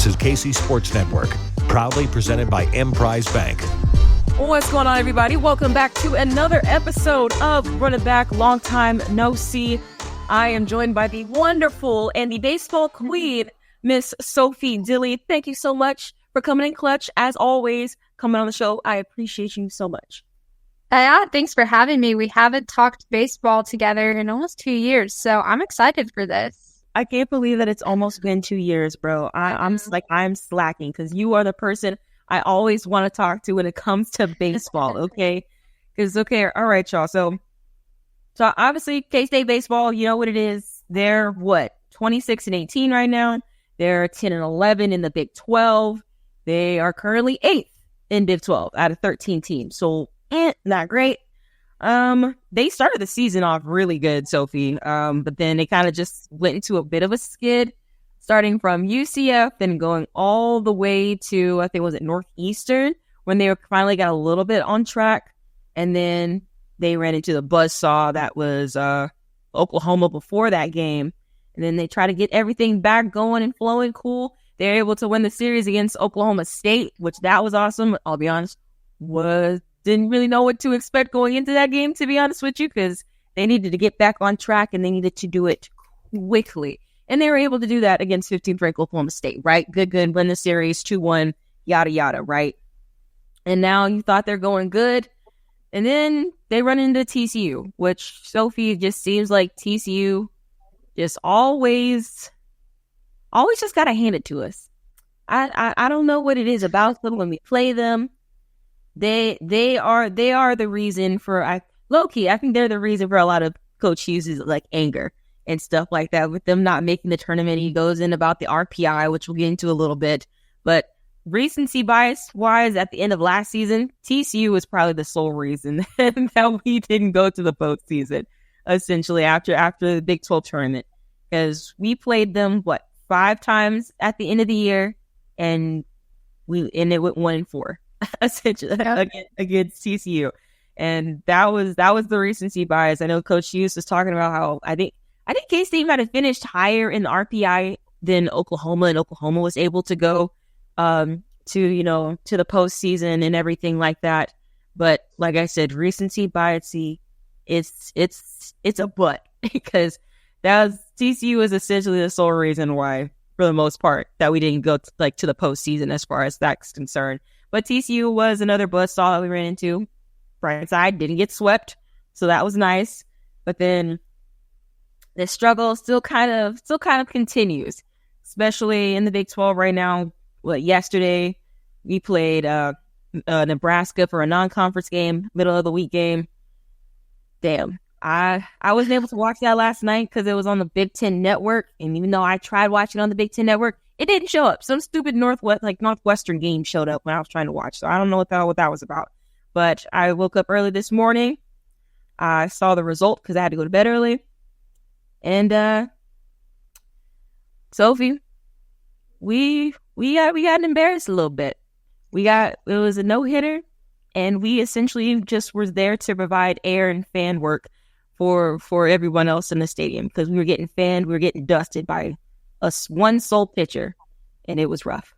is KC Sports Network, proudly presented by Emprise Bank. What's going on, everybody? Welcome back to another episode of Run It Back. Long time no see. I am joined by the wonderful and the baseball queen, Miss Sophie Dilley. Thank you so much for coming in clutch. As always, coming on the show. I appreciate you so much. Yeah, thanks for having me. We haven't talked baseball together in almost 2 years, so I'm excited for this. I can't believe that it's almost been 2 years, bro. I'm slacking because you are the person I always want to talk to when it comes to baseball, okay? All right, y'all. So obviously, K-State baseball, you know what it is. They're, 26-18 right now. They're 10-11 in the Big 12. They are currently 8th in Big 12 out of 13 teams. So, not great. They started the season off really good, Sophie. But then they kind of just went into a bit of a skid, starting from UCF, then going all the way to, I think, was it Northeastern, when they finally got a little bit on track. And then they ran into the buzzsaw that was Oklahoma before that game. And then they tried to get everything back going and flowing cool. They were able to win the series against Oklahoma State, which that was awesome. I'll be honest, didn't really know what to expect going into that game, to be honest with you, because they needed to get back on track and they needed to do it quickly. And they were able to do that against 15th ranked Oklahoma State, right? Good, win the series, 2-1, yada, yada, right? And now you thought they're going good. And then they run into TCU, which, Sophie, just seems like TCU just always just got to hand it to us. I don't know what it is about them when we play them. They are the reason for, low-key, I think they're the reason for a lot of Coach Hughes' anger and stuff like that with them not making the tournament. He goes in about the RPI, which we'll get into a little bit. But recency bias-wise, at the end of last season, TCU was probably the sole reason that we didn't go to the postseason, essentially, after the Big 12 tournament. Because we played them, 5 times at the end of the year, and it went 1-4. Essentially, against TCU, and that was the recency bias. I know Coach Hughes was talking about how I think K-State might have finished higher in the RPI than Oklahoma, and Oklahoma was able to go to the postseason and everything like that. But like I said, recency bias, it's a but because TCU is essentially the sole reason why, for the most part, that we didn't go to the postseason as far as that's concerned. But TCU was another buzzsaw that we ran into. Bright side, didn't get swept, so that was nice. But then the struggle still kind of continues, especially in the Big 12 right now. Yesterday we played Nebraska for a non-conference game, middle of the week game. Damn, I wasn't able to watch that last night because it was on the Big Ten Network, and even though I tried watching on the Big Ten Network, it didn't show up. Some stupid Northwestern game showed up when I was trying to watch. So I don't know what that was about. But I woke up early this morning. I saw the result because I had to go to bed early. And Sophie, we got embarrassed a little bit. It was a no-hitter, and we essentially just were there to provide air and fan work for everyone else in the stadium because we were getting fanned, we were getting dusted by one sole pitcher, and it was rough.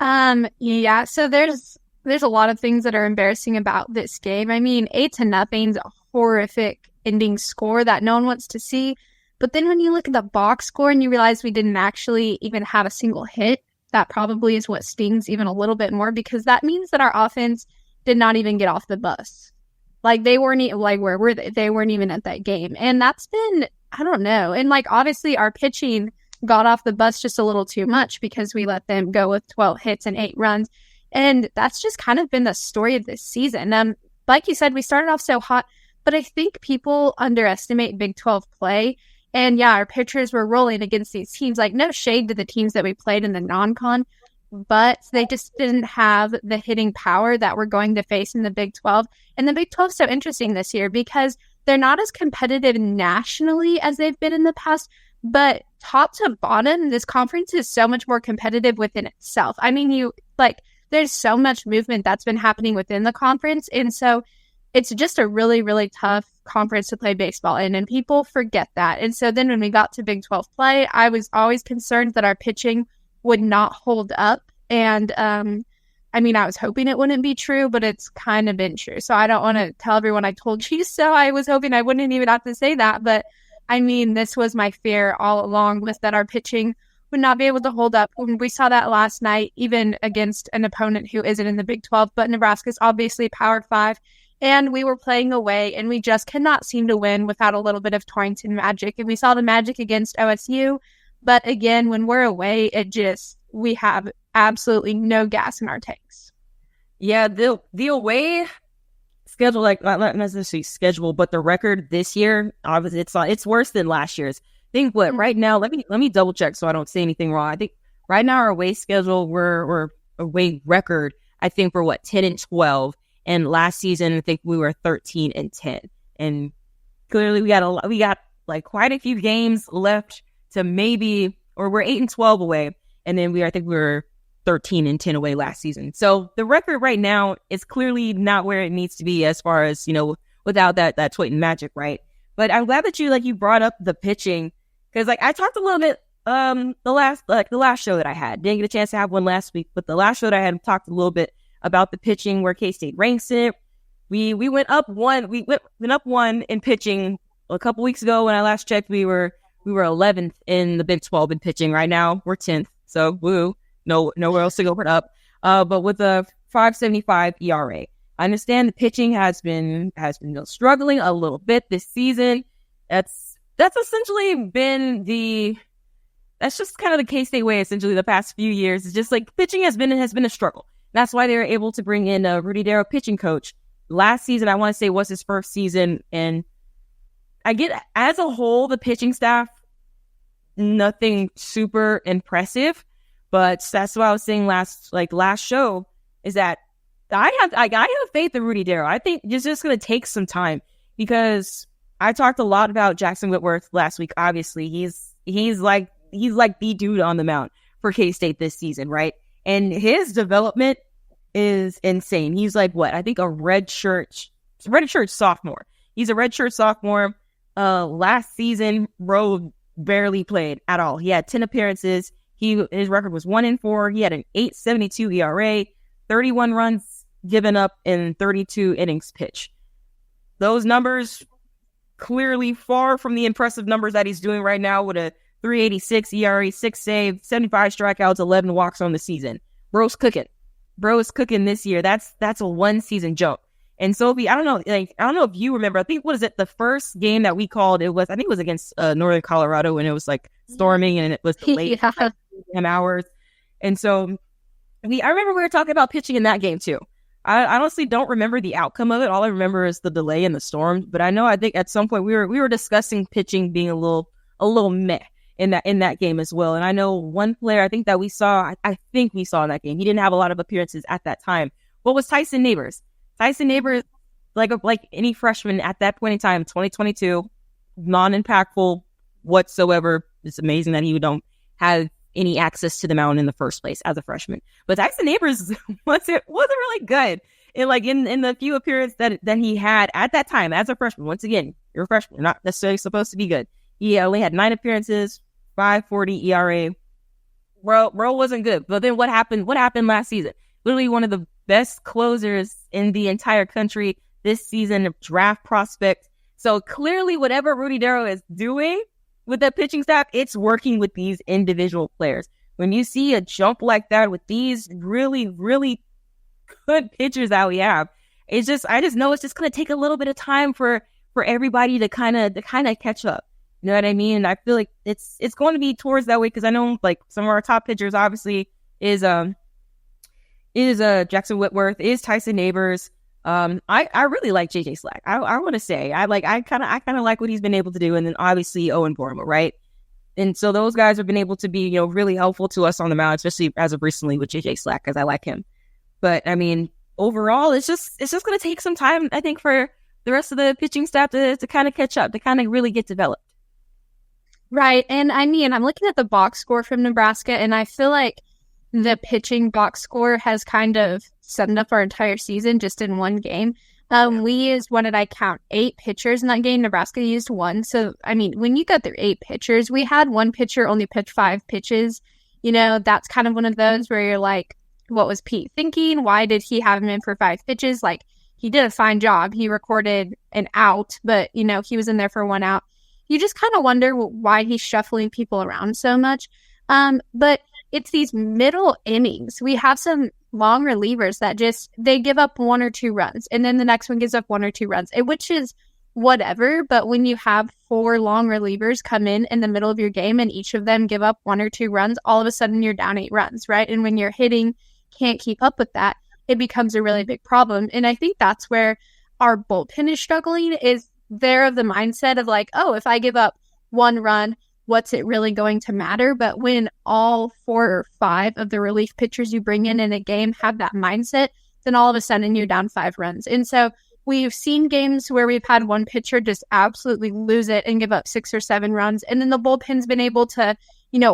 Yeah, so there's a lot of things that are embarrassing about this game. I mean, 8-0 is a horrific ending score that no one wants to see. But then when you look at the box score and you realize we didn't actually even have a single hit, that probably is what stings even a little bit more, because that means that our offense did not even get off the bus. They weren't where were they? They weren't even at that game. And that's been, I don't know. And obviously our pitching got off the bus just a little too much because we let them go with 12 hits and 8 runs. And that's just kind of been the story of this season. Like you said, we started off so hot, but I think people underestimate Big 12 play. And yeah, our pitchers were rolling against these teams. No shade to the teams that we played in the non-con, but they just didn't have the hitting power that we're going to face in the Big 12. And the Big 12 is so interesting this year because they're not as competitive nationally as they've been in the past, but top to bottom, this conference is so much more competitive within itself. I mean, there's so much movement that's been happening within the conference. And so it's just a really, really tough conference to play baseball in, and people forget that. And so then when we got to Big 12 play, I was always concerned that our pitching would not hold up. And I mean, I was hoping it wouldn't be true, but it's kind of been true. So I don't want to tell everyone I told you so. I was hoping I wouldn't even have to say that. But I mean, this was my fear all along, was that our pitching would not be able to hold up. We saw that last night, even against an opponent who isn't in the Big 12, but Nebraska's obviously Power 5. And we were playing away, and we just cannot seem to win without a little bit of Torrington magic. And we saw the magic against OSU. But again, when we're away, we have absolutely no gas in our tanks. Yeah, the away schedule, like not necessarily schedule, but the record this year, obviously it's worse than last year's. I think right now, let me double check so I don't say anything wrong. I think right now our away schedule, we're away record, I think we're 10-12, and last season I think we were 13-10, and clearly we got like quite a few games left to maybe, or we're 8-12 away, and then I think we were 13-10 away last season. So the record right now is clearly not where it needs to be as far as, without that Torrington magic, right? But I'm glad that you brought up the pitching, because I talked a little bit the last show that I had. Didn't get a chance to have one last week, but the last show that I had talked a little bit about the pitching, where K-State ranks it. We went up one. We went up one in pitching a couple weeks ago. When I last checked, we were 11th in the Big 12 in pitching. Right now we're 10th. So woo. Nowhere else to go but up. But with a 5.75 ERA. I understand the pitching has been struggling a little bit this season. That's essentially been that's just kind of the K-State way, essentially, the past few years. It's just like pitching has been a struggle. That's why they were able to bring in a Rudy Darrow pitching coach. Last season, I want to say, was his first season, and I get, as a whole, the pitching staff, nothing super impressive. But that's what I was saying last show, is that I have faith in Rudy Darrow. I think it's just going to take some time, because I talked a lot about Jackson Whitworth last week. Obviously, he's like the dude on the mound for K-State this season, right? And his development is insane. He's like I think a redshirt sophomore. He's a redshirt sophomore. Last season, Rowe barely played at all. He had 10 appearances. His record was 1-4. He had an 8.72 ERA, 31 runs given up in 32 innings pitched. Those numbers clearly far from the impressive numbers that he's doing right now, with a 3.86 ERA, 6 saves, 75 strikeouts, 11 walks on the season. Bro's cooking. Bro is cooking this year. That's a one season jump. And Sophie, I don't know if you remember. I think, what is it? The first game that we called, I think it was against Northern Colorado, and it was storming, and it was late hours. And so I remember we were talking about pitching in that game too. I honestly don't remember the outcome of it. All I remember is the delay and the storm. But I think at some point we were discussing pitching being a little meh in that game as well. And I know one player I think we saw in that game, he didn't have a lot of appearances at that time. What was Tyson Neighbors? Tyson Neighbors, like any freshman at that point in time, 2022, non-impactful whatsoever. It's amazing that he don't have any access to the mound in the first place as a freshman. But Tyson Neighbors wasn't really good. And in the few appearances that he had at that time as a freshman. Once again, you're a freshman, you're not necessarily supposed to be good. He only had 9 appearances, 5.40 ERA. Bro wasn't good. But then what happened last season? Literally one of the best closers in the entire country this season, draft prospect. So clearly whatever Rudy Darrow is doing with that pitching staff, it's working with these individual players. When you see a jump like that with these really, really good pitchers that we have, I just know it's just going to take a little bit of time for everybody to kind of catch up. You know what I mean? And I feel like it's going to be towards that way, because I know some of our top pitchers obviously is Jackson Whitworth, is Tyson Neighbors. I really like JJ Slack. I want to say I kind of like what he's been able to do, and then obviously Owen Borma, right? And so those guys have been able to be really helpful to us on the mound, especially as of recently with JJ Slack, because I like him. But I mean, overall, it's just going to take some time, I think, for the rest of the pitching staff to kind of catch up, to kind of really get developed. Right, and I mean, I'm looking at the box score from Nebraska, and I feel like the pitching box score has kind of summed up our entire season just in one game. We used, what did I count? 8 pitchers in that game. Nebraska used 1. So, I mean, when you got through 8 pitchers, we had one pitcher only pitch 5 pitches. that's kind of one of those where you're like, what was Pete thinking? Why did he have him in for 5 pitches? Like, he did a fine job. He recorded an out, but, he was in there for 1 out. You just kind of wonder why he's shuffling people around so much. But it's these middle innings. We have some long relievers that they give up 1 or 2 runs, and then the next one gives up 1 or 2 runs, which is whatever. But when you have 4 long relievers come in the middle of your game and each of them give up 1 or 2 runs, all of a sudden you're down 8 runs, right? And when you're hitting can't keep up with that, it becomes a really big problem. And I think that's where our bullpen is struggling, is they're of the mindset of like, oh, if I give up 1 run, what's it really going to matter? But when all 4 or 5 of the relief pitchers you bring in a game have that mindset, then all of a sudden you're down 5 runs. And so we've seen games where we've had one pitcher just absolutely lose it and give up 6 or 7 runs. And then the bullpen's been able to,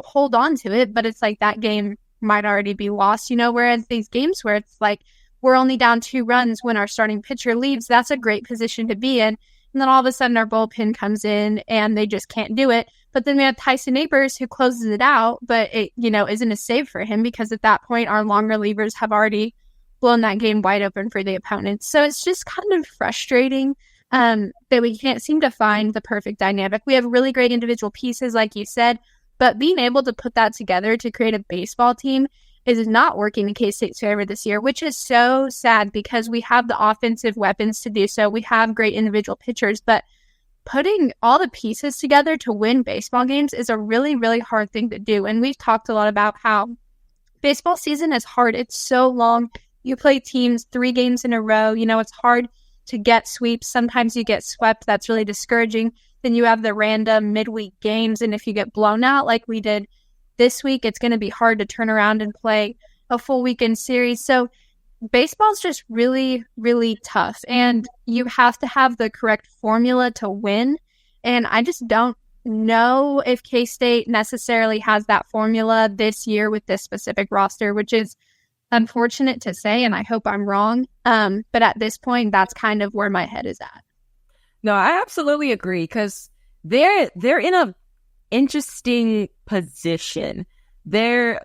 hold on to it. But it's like that game might already be lost, whereas these games where it's like we're only down 2 runs when our starting pitcher leaves, that's a great position to be in. And then all of a sudden our bullpen comes in and they just can't do it. But then we have Tyson Neighbors who closes it out, but it, isn't a save for him because at that point our long relievers have already blown that game wide open for the opponent. So it's just kind of frustrating that we can't seem to find the perfect dynamic. We have really great individual pieces, like you said, but being able to put that together to create a baseball team is not working in K-State's favor this year, which is so sad because we have the offensive weapons to do so. We have great individual pitchers, but putting all the pieces together to win baseball games is a really, really hard thing to do. And we've talked a lot about how baseball season is hard. It's so long. You play teams 3 games in a row. It's hard to get sweeps. Sometimes you get swept. That's really discouraging. Then you have the random midweek games. And if you get blown out like we did this week, it's going to be hard to turn around and play a full weekend series. So baseball's just really, really tough. And you have to have the correct formula to win. And I just don't know if K-State necessarily has that formula this year with this specific roster, which is unfortunate to say, and I hope I'm wrong. But at this point, that's kind of where my head is at. No, I absolutely agree because they're in a interesting position. They're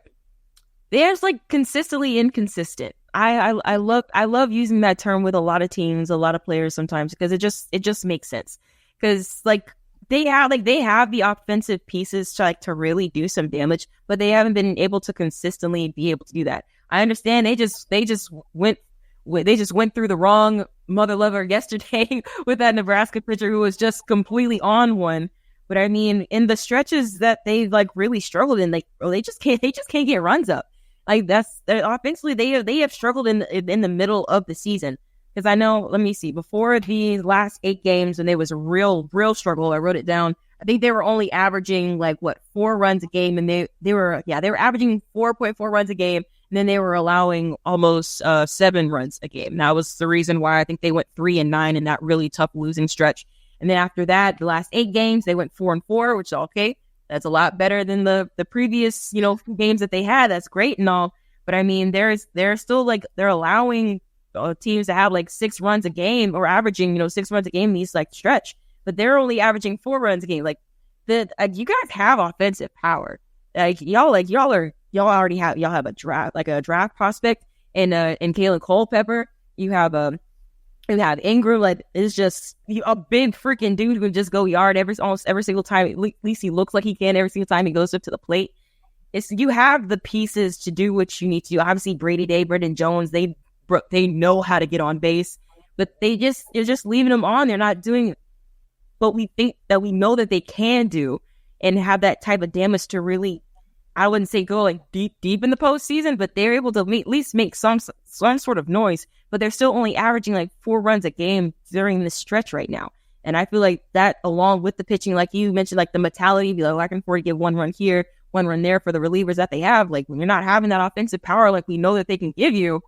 like consistently inconsistent. I love using that term with a lot of teams, a lot of players sometimes because it just makes sense because like they have the offensive pieces to really do some damage, but they haven't been able to consistently be able to do that. I understand they just went through the wrong mother lover yesterday with that Nebraska pitcher who was just completely on one. But I mean, in the stretches that they've like really struggled in, they just can't get runs up. Like offensively, they have struggled in the middle of the season. Because I know, let me see, before the last 8 games when there was a real struggle, I wrote it down. I think they were only averaging 4 runs a game, and they were averaging 4.4 runs a game, and then they were allowing almost 7 runs a game. And that was the reason why I think they went 3-9 in that really tough losing stretch. And then after that, the last 8 games, they went 4-4, which is okay. That's a lot better than the previous, games that they had. That's great and all. But I mean, they're still they're allowing teams to have 6 runs a game or averaging, 6 runs a game in these stretch. But they're only averaging 4 runs a game. You guys have offensive power. Y'all already have a draft prospect in Kalen Culpepper. You have Ingram, is just a big freaking dude who can just go yard almost every single time. At least he looks like he can every single time he goes up to the plate. You have the pieces to do what you need to do. Obviously, Brady Day, Brendan Jones, they know how to get on base, but you're just leaving them on. They're not doing what we think that we know that they can do and have that type of damage to really, I wouldn't say go deep in the postseason, but they're able to at least make some sort of noise. But they're still only averaging 4 runs a game during this stretch right now. And I feel like that, along with the pitching, like you mentioned, the mentality, I can afford to give 1 run here, 1 run there for the relievers that they have. When you're not having that offensive power like we know that they can give you,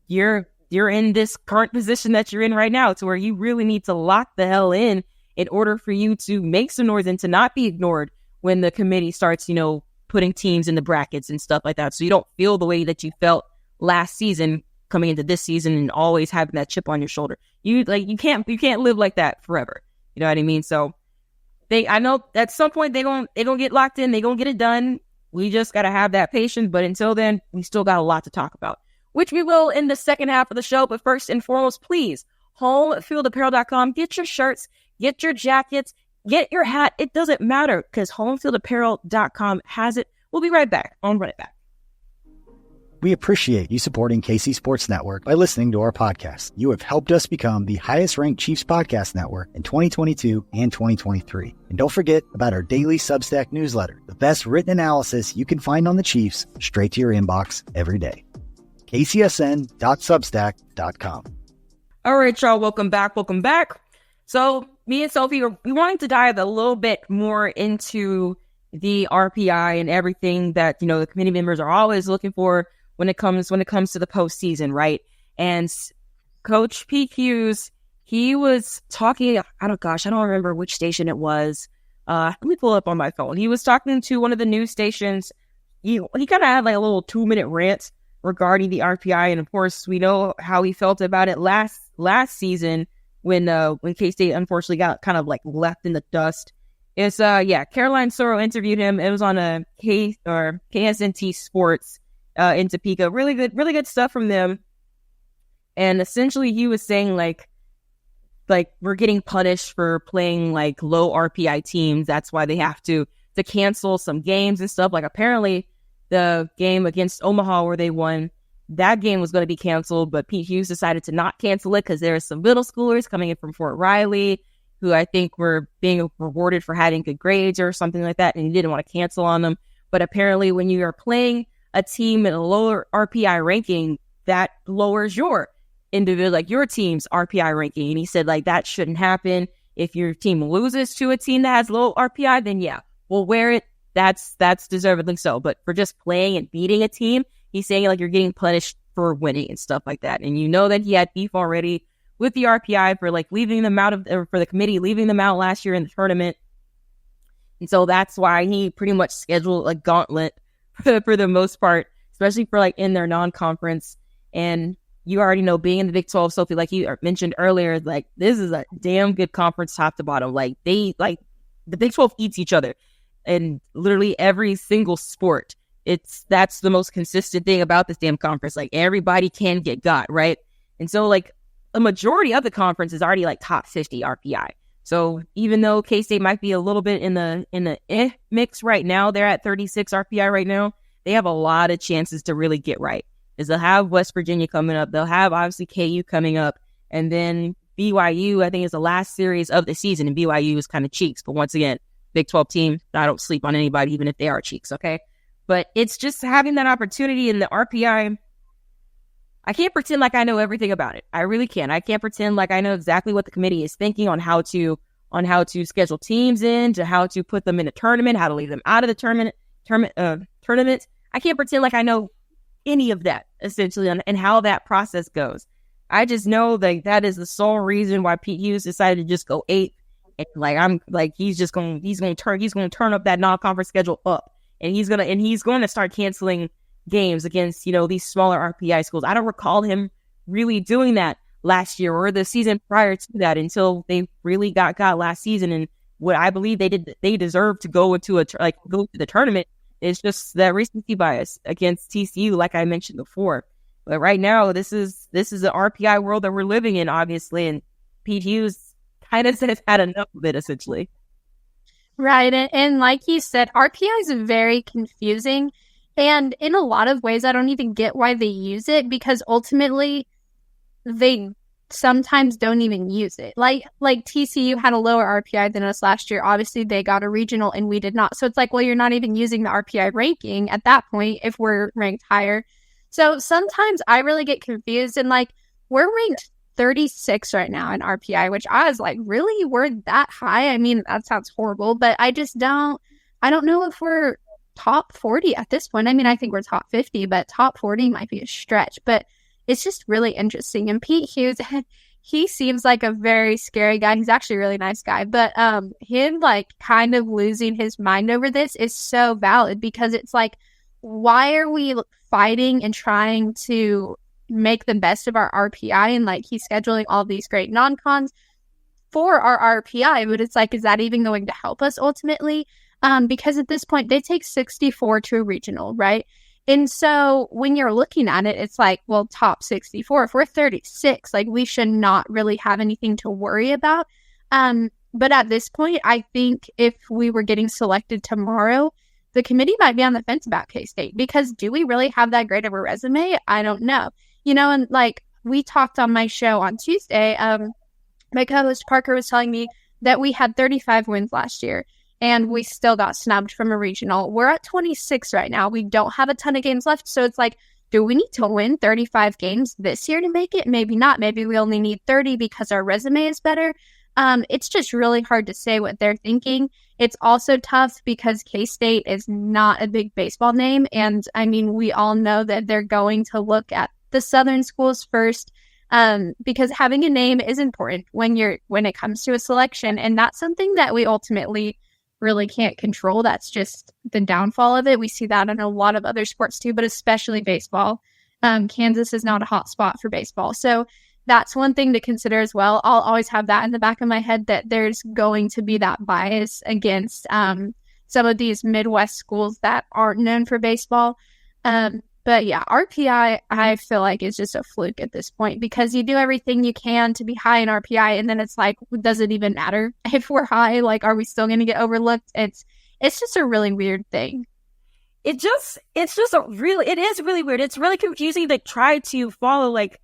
you're in this current position that you're in right now, to where you really need to lock the hell in order for you to make some noise and to not be ignored when the committee starts, putting teams in the brackets and stuff like that. So you don't feel the way that you felt last season coming into this season and always having that chip on your shoulder. You can't live like that forever. You know what I mean? So I know at some point they gonna get locked in, they gonna get it done. We just got to have that patience. But until then, we still got a lot to talk about, which we will in the second half of the show. But first and foremost, please, homefieldapparel.com. Get your shirts, get your jackets, get your hat. It doesn't matter because homefieldapparel.com has it. We'll be right back on Run It Back. We appreciate you supporting KC Sports Network by listening to our podcast. You have helped us become the highest-ranked Chiefs podcast network in 2022 and 2023. And don't forget about our daily Substack newsletter, the best written analysis you can find on the Chiefs straight to your inbox every day. kcsn.substack.com. All right, y'all, welcome back. So me and Sophie, we wanted to dive a little bit more into the RPI and everything that, the committee members are always looking for when it comes to the postseason, right? And Coach Pete Hughes, he was talking, I don't remember which station it was. Let me pull it up on my phone. He was talking to one of the news stations. He kind of had like a little 2-minute rant regarding the RPI. And of course, we know how he felt about it last season when K-State unfortunately got kind of like left in the dust. It's Caroline Sorrow interviewed him. It was on a KSNT Sports in Topeka. Really good stuff from them. And essentially he was saying like we're getting punished for playing like low RPI teams. That's why they have to cancel some games and stuff. Like apparently the game against Omaha where they won, that game was going to be canceled, but Pete Hughes decided to not cancel it because there are some middle schoolers coming in from Fort Riley who I think were being rewarded for having good grades or something like that, and he didn't want to cancel on them. But apparently when you are playing a team in a lower RPI ranking, that lowers your individual, like your team's RPI ranking. And he said like that shouldn't happen. If your team loses to a team that has low RPI, then yeah, we'll wear it. That's deservedly so. But for just playing and beating a team, he's saying like you're getting punished for winning and stuff like that. And you know that he had beef already with the RPI for like leaving them out for the committee leaving them out last year in the tournament. And so that's why he pretty much scheduled a gauntlet for the most part, especially for like in their non-conference. And you already know, being in the Big 12, Sophie, like you mentioned earlier, like this is a damn good conference top to bottom. Like the Big 12 eats each other in literally every single sport. That's the most consistent thing about this damn conference. Like everybody can get got, right? And so like a majority of the conference is already like top 50 RPI. So even though K-State might be a little bit in the mix right now, they're at 36 RPI right now. They have a lot of chances to really get right. Is they'll have West Virginia coming up. They'll have obviously KU coming up, and then BYU. I think is the last series of the season, and BYU is kind of cheeks. But once again, Big 12 team, I don't sleep on anybody, even if they are cheeks. Okay, but it's just having that opportunity in the RPI. I can't pretend like I know everything about it. I really can't. I can't pretend like I know exactly what the committee is thinking on how to schedule teams in, to how to put them in a tournament, how to leave them out of the tournament. I can't pretend like I know any of that essentially and how that process goes. I just know that is the sole reason why Pete Hughes decided to just go 8. And like I'm like he's going to turn up that non-conference schedule up, and he's going to start canceling games against, these smaller RPI schools. I don't recall him really doing that last year or the season prior to that until they really got last season. And what I believe they deserve to go to the tournament. It's just that recency bias against TCU, like I mentioned before. But right now, this is the RPI world that we're living in, obviously, and Pete Hughes kind of has had enough of it, essentially. Right, and like you said, RPI is very confusing. And in a lot of ways, I don't even get why they use it, because ultimately they sometimes don't even use it. Like TCU had a lower RPI than us last year. Obviously, they got a regional and we did not. So it's like, well, you're not even using the RPI ranking at that point if we're ranked higher. So sometimes I really get confused, and like we're ranked 36 right now in RPI, which I was like, really? We're that high? I mean, that sounds horrible, but I don't know if we're top 40 at this point. I mean, I think we're top 50, but top 40 might be a stretch. But it's just really interesting. And Pete Hughes, he seems like a very scary guy. He's actually a really nice guy. But him like kind of losing his mind over this is so valid, because it's like, why are we fighting and trying to make the best of our RPI? And like he's scheduling all these great non-cons for our RPI, but it's like, is that even going to help us ultimately? because at this point they take 64 to a regional, right? And so when you're looking at it, it's like, well, top 64, if we're 36, like we should not really have anything to worry about. But at this point, I think if we were getting selected tomorrow, the committee might be on the fence about K-State, because do we really have that great of a resume? I don't know. And like we talked on my show on Tuesday, my co-host Parker was telling me that we had 35 wins last year and we still got snubbed from a regional. We're at 26 right now. We don't have a ton of games left. So it's like, do we need to win 35 games this year to make it? Maybe not. Maybe we only need 30 because our resume is better. It's just really hard to say what they're thinking. It's also tough because K-State is not a big baseball name. And I mean, we all know that they're going to look at the Southern schools first, because having a name is important when it comes to a selection. And that's something that we ultimately really can't control. That's just the downfall of it. We see that in a lot of other sports too, but especially baseball. Kansas is not a hot spot for baseball. So that's one thing to consider as well. I'll always have that in the back of my head, that there's going to be that bias against some of these Midwest schools that aren't known for baseball. But yeah, RPI, I feel like is just a fluke at this point, because you do everything you can to be high in RPI, and then it's like, does it even matter if we're high? Like, are we still going to get overlooked? It's just a really weird thing. It is really weird. It's really confusing to try to follow. Like,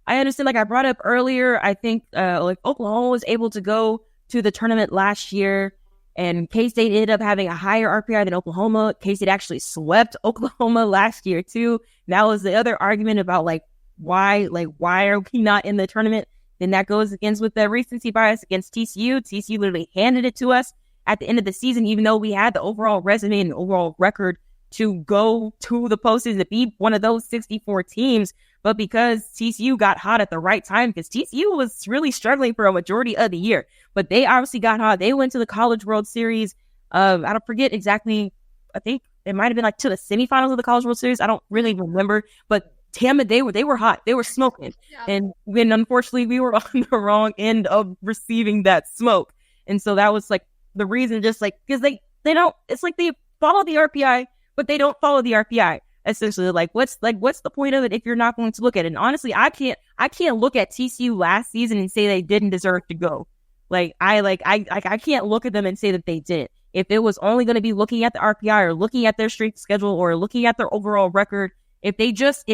I understand, like I brought up earlier, I think like Oklahoma was able to go to the tournament last year, and K-State ended up having a higher RPI than Oklahoma. K-State actually swept Oklahoma last year too. That was the other argument about why are we not in the tournament? Then that goes against with the recency bias against TCU. TCU literally handed it to us at the end of the season, even though we had the overall resume and overall record to go to the postseason to be one of those 64 teams. But because TCU got hot at the right time, because TCU was really struggling for a majority of the year, but they obviously got hot. They went to the College World Series. I don't forget exactly. I think it might have been to the semifinals of the College World Series. I don't really remember, but damn it, they were hot. They were smoking. Yeah. And then unfortunately we were on the wrong end of receiving that smoke. And so that was the reason, just because they don't, it's like they follow the RPI, but they don't follow the RPI. Essentially, what's the point of it if you're not going to look at it? And honestly, I can't look at TCU last season and say they didn't deserve to go. I can't look at them and say that they didn't. If it was only going to be looking at the RPI or looking at their strength schedule or looking at their overall record, if they just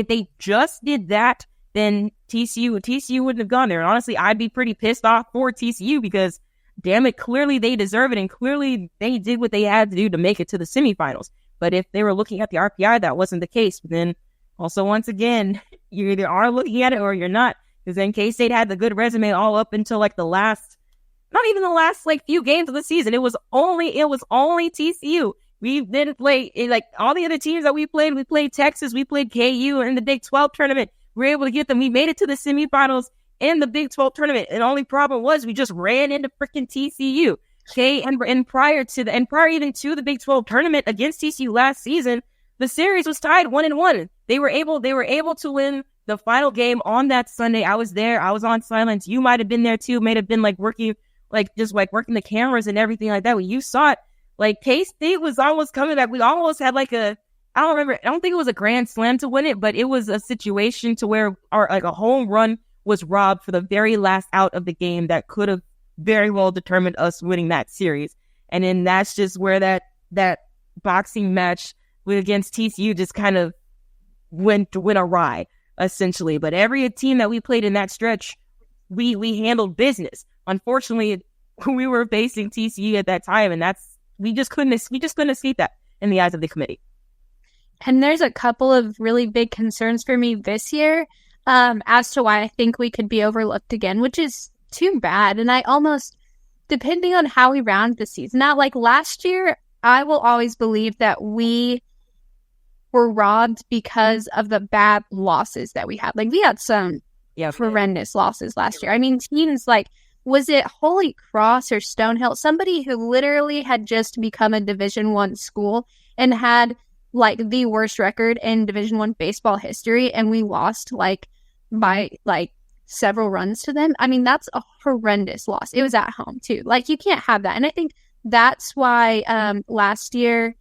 did that, then TCU wouldn't have gone there. And honestly, I'd be pretty pissed off for TCU, because damn it, clearly they deserve it, and clearly they did what they had to do to make it to the semifinals. But if they were looking at the RPI, that wasn't the case. But then also, once again, you either are looking at it or you're not. Because then K-State had the good resume all up until not even the last few games of the season. It was only TCU. We didn't play all the other teams that we played Texas, we played KU in the Big 12 tournament. We were able to get them. We made it to the semifinals in the Big 12 tournament. And the only problem was we just ran into freaking TCU. Okay, and prior even to the Big 12 tournament against TCU last season, the series was tied 1-1. They were able to win the final game on that Sunday. I was there. I was on silence. You might have been there too. Might have been working working the cameras and everything like that. When you saw it, K-State was almost coming back. We almost had I don't remember. I don't think it was a grand slam to win it, but it was a situation to where a home run was robbed for the very last out of the game that could have very well determined us winning that series. And then that's just where that boxing match against TCU just kind of went awry, essentially. But every team that we played in that stretch, we handled business. Unfortunately, we were facing TCU at that time, and we just couldn't escape that in the eyes of the committee. And there's a couple of really big concerns for me this year as to why I think we could be overlooked again, which is too bad. And I almost, depending on how we round the season out, last year, I will always believe that we were robbed because of the bad losses that we had. We had some horrendous losses last year. I mean, teams was it Holy Cross or Stonehill? Somebody who literally had just become a Division I school and had the worst record in Division I baseball history, and we lost by several runs to them. I mean, that's a horrendous loss. It was at home too. You can't have that. And I think that's why last year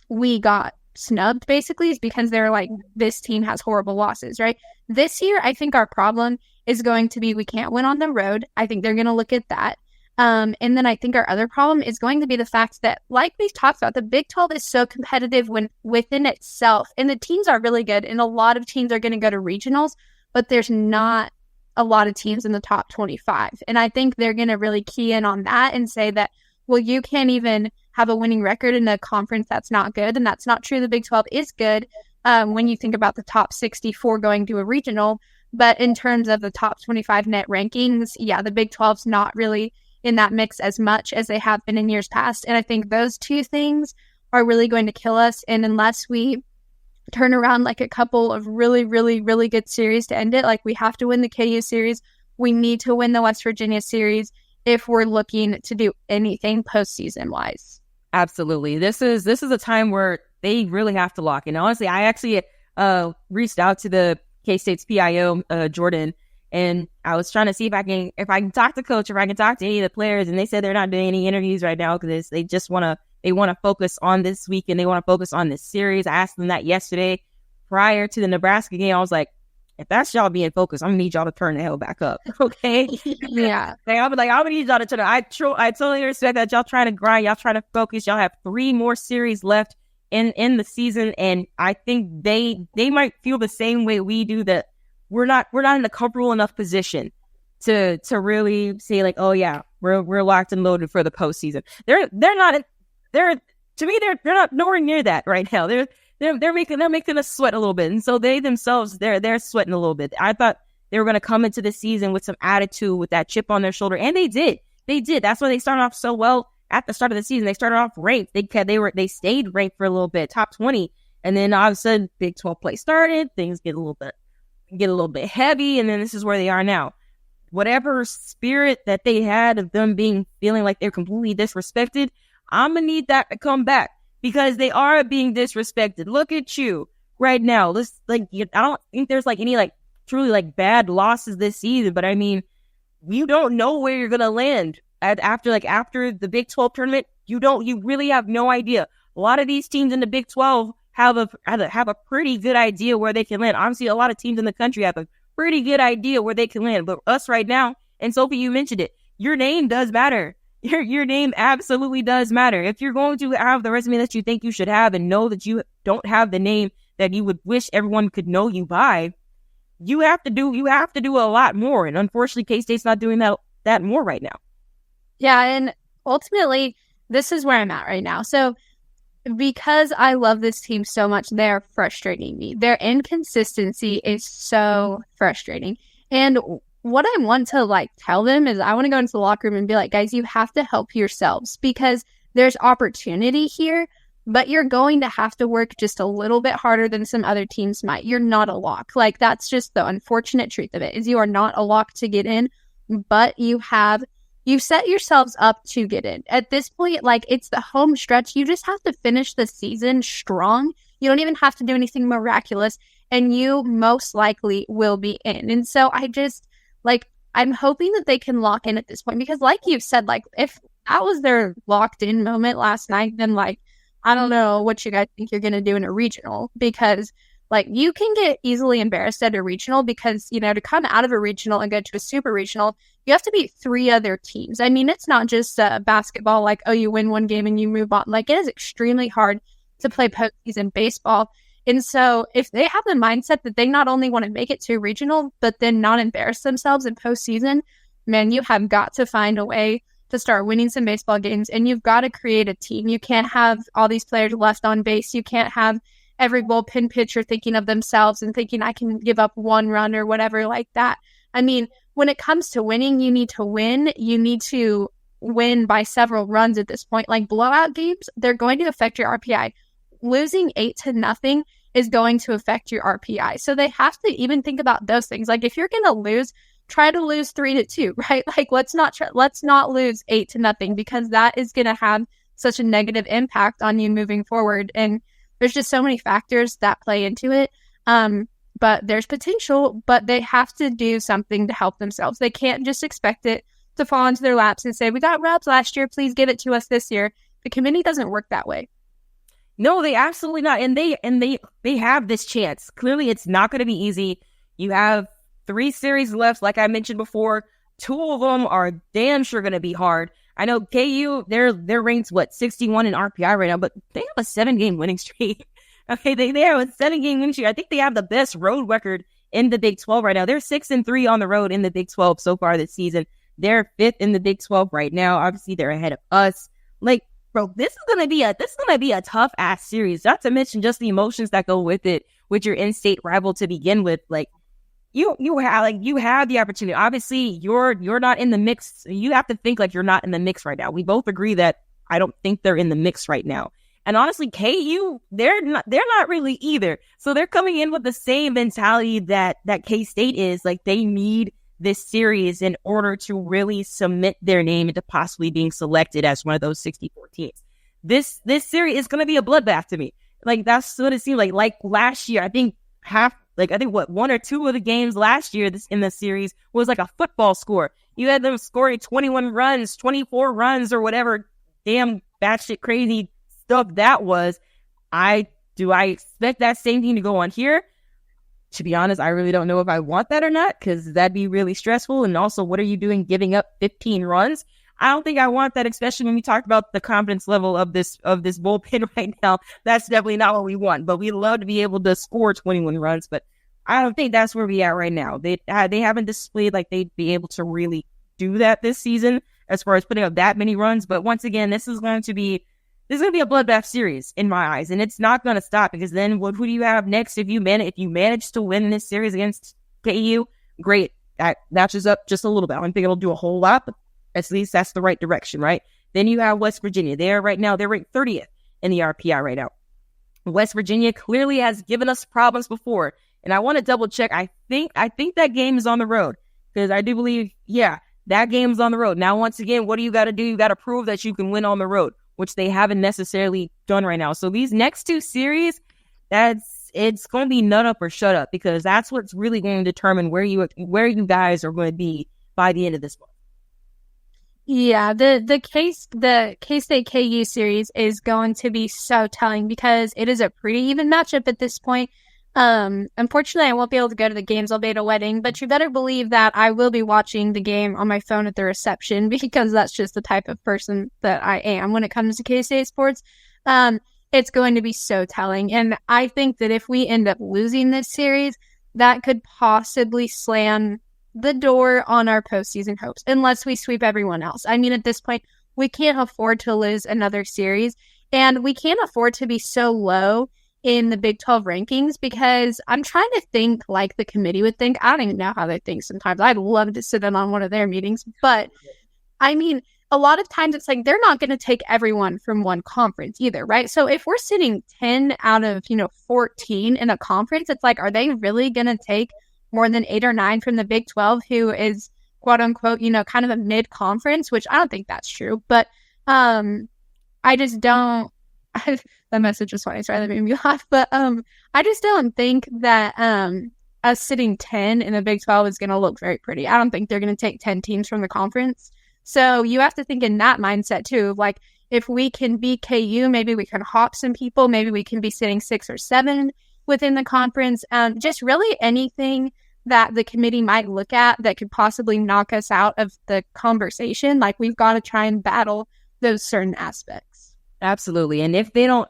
we got snubbed, basically, is because they're like, this team has horrible losses, right? This year, I think our problem is going to be we can't win on the road. I think they're going to look at that. And then I think our other problem is going to be the fact that, like we've talked about, the Big 12 is so competitive within itself, and the teams are really good, and a lot of teams are going to go to regionals, but there's not a lot of teams in the top 25. And I think they're going to really key in on that and say that, well, you can't even have a winning record in a conference that's not good, and that's not true. The Big 12 is good when you think about the top 64 going to a regional, but in terms of the top 25 net rankings, yeah, the Big 12's not really in that mix as much as they have been in years past. And I think those two things are really going to kill us. And unless we turn around like a couple of really, really, really good series to end it, like we have to win the KU series, we need to win the West Virginia series if we're looking to do anything postseason wise. Absolutely. This is a time where they really have to lock in. Honestly, I actually reached out to the K-State's PIO, Jordan, and I was trying to see if I can talk to coach, if I can talk to any of the players, and they said they're not doing any interviews right now because they just want to focus on this week and they want to focus on this series. I asked them that yesterday prior to the Nebraska game. I was like, if that's y'all being focused, I'm gonna need y'all to turn the hell back up, okay? Yeah. I'll be like, I'm gonna need y'all to turn. I totally respect that y'all trying to grind, y'all trying to focus. Y'all have 3 more series left in the season, and I think they might feel the same way we do, that we're not in a comfortable enough position to really say like, oh yeah, we're locked and loaded for the postseason. They're not nowhere near that right now. They're making us sweat a little bit, and so they themselves they're sweating a little bit. I thought they were going to come into the season with some attitude, with that chip on their shoulder, and they did. That's why they started off so well at the start of the season. They started off ranked. They stayed ranked for a little bit, top 20, and then all of a sudden Big 12 play started. Things get a little bit heavy, and then this is where they are now. Whatever spirit that they had of them feeling like they're completely disrespected, I'm gonna need that to come back, because they are being disrespected. Look at you right now. I don't think there's like any like truly like bad losses this season, but I mean, you don't know where you're gonna land after the Big 12 tournament. You really have no idea. A lot of these teams in the Big 12 have a pretty good idea where they can land. Obviously, a lot of teams in the country have a pretty good idea where they can land. But us right now, and Sophie, you mentioned it, your name does matter. Your name absolutely does matter. If you're going to have the resume that you think you should have and know that you don't have the name that you would wish everyone could know you by, you have to do a lot more. And unfortunately, K-State's not doing that more right now. Yeah, and ultimately, this is where I'm at right now. So because I love this team so much, they're frustrating me. Their inconsistency is so frustrating. And what I want to tell them is I want to go into the locker room and be like, guys, you have to help yourselves, because there's opportunity here, but you're going to have to work just a little bit harder than some other teams might. You're not a lock. That's just the unfortunate truth of it, is you are not a lock to get in, but you've set yourselves up to get in. At this point, it's the home stretch. You just have to finish the season strong. You don't even have to do anything miraculous, and you most likely will be in. And so I just, I'm hoping that they can lock in at this point, because like you've said, if that was their locked in moment last night, then I don't know what you guys think you're going to do in a regional, because you can get easily embarrassed at a regional, because, to come out of a regional and go to a super regional, you have to beat 3 other teams. I mean, it's not just basketball, you win one game and you move on. It is extremely hard to play postseason baseball. And so if they have the mindset that they not only want to make it to a regional, but then not embarrass themselves in postseason, man, you have got to find a way to start winning some baseball games, and you've got to create a team. You can't have all these players left on base. You can't have every bullpen pitcher thinking of themselves and thinking, I can give up 1 run or whatever like that. I mean, when it comes to winning, you need to win. You need to win by several runs at this point. Blowout games, they're going to affect your RPI. Losing 8-0 is going to affect your RPI. So they have to even think about those things. If you're going to lose, try to lose 3-2, right? Let's not lose 8-0, because that is going to have such a negative impact on you moving forward. And there's just so many factors that play into it. But there's potential, but they have to do something to help themselves. They can't just expect it to fall into their laps and say, we got rubs last year, please give it to us this year. The committee doesn't work that way. No, they absolutely not. And they have this chance. Clearly, it's not going to be easy. You have 3 series left, like I mentioned before. 2 of them are damn sure going to be hard. I know KU, they're ranked, 61 in RPI right now, but they have a 7-game winning streak. Okay, they have a 7-game winning streak. I think they have the best road record in the Big 12 right now. They're 6-3 on the road in the Big 12 so far this season. They're 5th in the Big 12 right now. Obviously, they're ahead of us. Like, bro, this is gonna be a tough ass series. Not to mention just the emotions that go with it, with your in-state rival to begin with. Like, you have the opportunity. Obviously, you're not in the mix. You have to think like you're not in the mix right now. We both agree that I don't think they're in the mix right now. And honestly, KU, they're not really either. So they're coming in with the same mentality that K-State is. Like, they need this series in order to really cement their name into possibly being selected as one of those 64 teams. This series is going to be a bloodbath to me. Like, that's what it seemed like. Like last year, I think 1 or 2 of the games last year in the series was like a football score. You had them scoring 21 runs, 24 runs, or whatever damn batshit crazy stuff that was. Do I expect that same thing to go on here? To be honest, I really don't know if I want that or not, because that'd be really stressful. And also, what are you doing giving up 15 runs? I don't think I want that, especially when we talked about the confidence level of this bullpen right now. That's definitely not what we want. But we'd love to be able to score 21 runs. But I don't think that's where we are right now. They haven't displayed like they'd be able to really do that this season as far as putting up that many runs. But once again, this is going to be a bloodbath series in my eyes, and it's not going to stop, because then who do you have next? If you manage to win this series against KU, great. That notches up just a little bit. I don't think it'll do a whole lot, but at least that's the right direction, right? Then you have West Virginia. They're ranked 30th in the RPI right now. West Virginia clearly has given us problems before, and I want to double check. I think that game is on the road, because I do believe, that game's on the road. Now, once again, what do you got to do? You got to prove that you can win on the road, which they haven't necessarily done right now. So these next 2 series, it's going to be nut up or shut up, because that's what's really going to determine where you guys are going to be by the end of this month. Yeah, the K-State KU series is going to be so telling, because it is a pretty even matchup at this point. Unfortunately, I won't be able to go to the games. I'll be at a wedding, but you better believe that I will be watching the game on my phone at the reception, because that's just the type of person that I am when it comes to K-State sports. It's going to be so telling. And I think that if we end up losing this series, that could possibly slam the door on our postseason hopes, unless we sweep everyone else. I mean, at this point, we can't afford to lose another series, and we can't afford to be so low in the Big 12 rankings, because I'm trying to think like the committee would think. I don't even know how they think sometimes. I'd love to sit in on one of their meetings, but I mean, a lot of times it's like they're not going to take everyone from one conference either, right? So if we're sitting 10 out of 14 in a conference, it's like, are they really going to take more than 8 or 9 from the Big 12, who is quote unquote kind of a mid conference? Which I don't think that's true, but I just don't. That message was funny, sorry, that made me laugh. But I just don't think that us sitting 10 in the Big 12 is going to look very pretty. I don't think they're going to take 10 teams from the conference. So you have to think in that mindset too. Like, if we can beat KU, maybe we can hop some people. Maybe we can be sitting 6 or 7 within the conference. Just really anything that the committee might look at that could possibly knock us out of the conversation. Like, we've got to try and battle those certain aspects. Absolutely. And if they don't,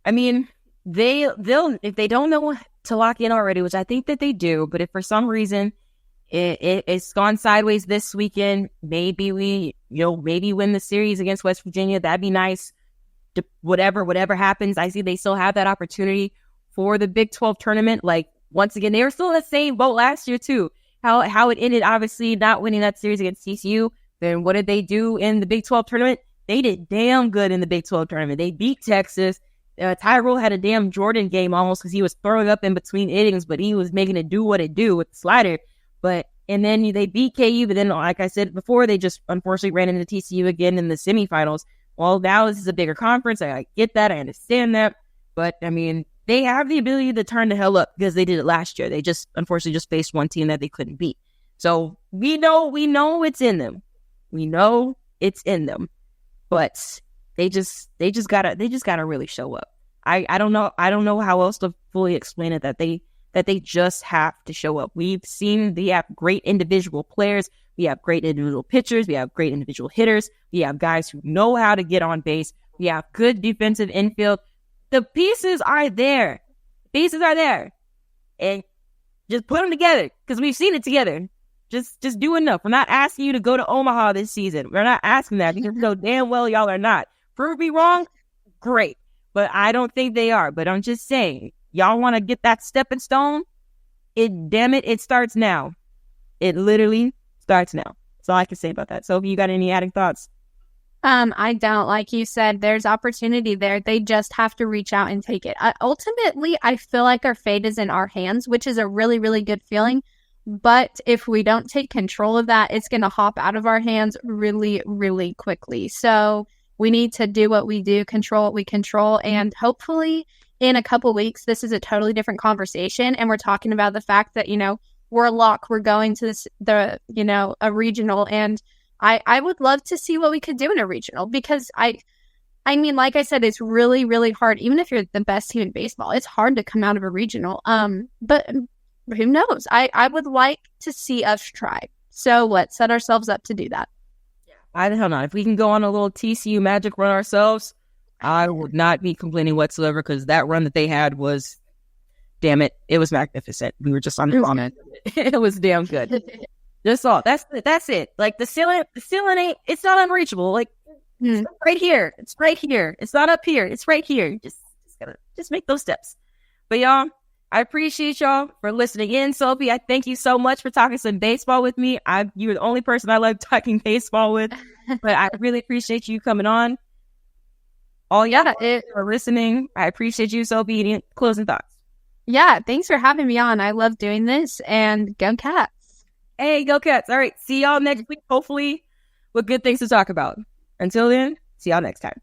I mean, they'll if they don't know to lock in already, which I think that they do, but if for some reason it's gone sideways this weekend, maybe we maybe win the series against West Virginia. That'd be nice. Whatever happens, I see they still have that opportunity for the Big 12 tournament. Like, once again, they were still in the same boat last year too. How it ended, obviously not winning that series against TCU. Then what did they do in the Big 12 tournament? They did damn good in the Big 12 tournament. They beat Texas. Tyrell had a damn Jordan game almost, because he was throwing up in between innings, but he was making it do what it do with the slider. And then they beat KU, but then, like I said before, they just unfortunately ran into TCU again in the semifinals. Well, now this is a bigger conference. I get that. I understand that. But, I mean, they have the ability to turn the hell up, because they did it last year. They just unfortunately just faced one team that they couldn't beat. So we know it's in them. We know it's in them, but they just gotta really show up. I don't know how else to fully explain it, that they just have to show up. We've seen they have great individual players. We have great individual pitchers. We have great individual hitters. We have guys who know how to get on base. We have good defensive infield. The pieces are there. And just put them together, because we've seen it together. Just do enough. We're not asking you to go to Omaha this season. We're not asking that. You know damn well y'all are not. Prove me wrong? Great. But I don't think they are. But I'm just saying, y'all want to get that stepping stone? It starts now. It literally starts now. That's all I can say about that. Sophie, you got any adding thoughts? I don't. Like you said, there's opportunity there. They just have to reach out and take it. Ultimately, I feel like our fate is in our hands, which is a really, really good feeling. But if we don't take control of that, it's going to hop out of our hands really, really quickly. So we need to do what we do, control what we control, and hopefully in a couple weeks, this is a totally different conversation, and we're talking about the fact that, we're a lock, we're going to a regional, and I would love to see what we could do in a regional, because I mean, like I said, it's really, really hard. Even if you're the best team in baseball, it's hard to come out of a regional. But who knows? I would like to see us try. So let's set ourselves up to do that. I don't know. If we can go on a little TCU magic run ourselves, I would not be complaining whatsoever, because that run that they had was, damn it, it was magnificent. We were just on it. It was damn good. That's all. That's it. Like the ceiling ain't. It's not unreachable. Like it's right here. It's right here. It's not up here. It's right here. Just make those steps. But y'all, I appreciate y'all for listening in. Sophie, I thank you so much for talking some baseball with me. You're the only person I love talking baseball with, but I really appreciate you coming on. All y'all for listening. I appreciate you, Sophie. Any closing thoughts? Yeah, thanks for having me on. I love doing this, and go Cats. Hey, go Cats. All right, see y'all next week, hopefully with good things to talk about. Until then, see y'all next time.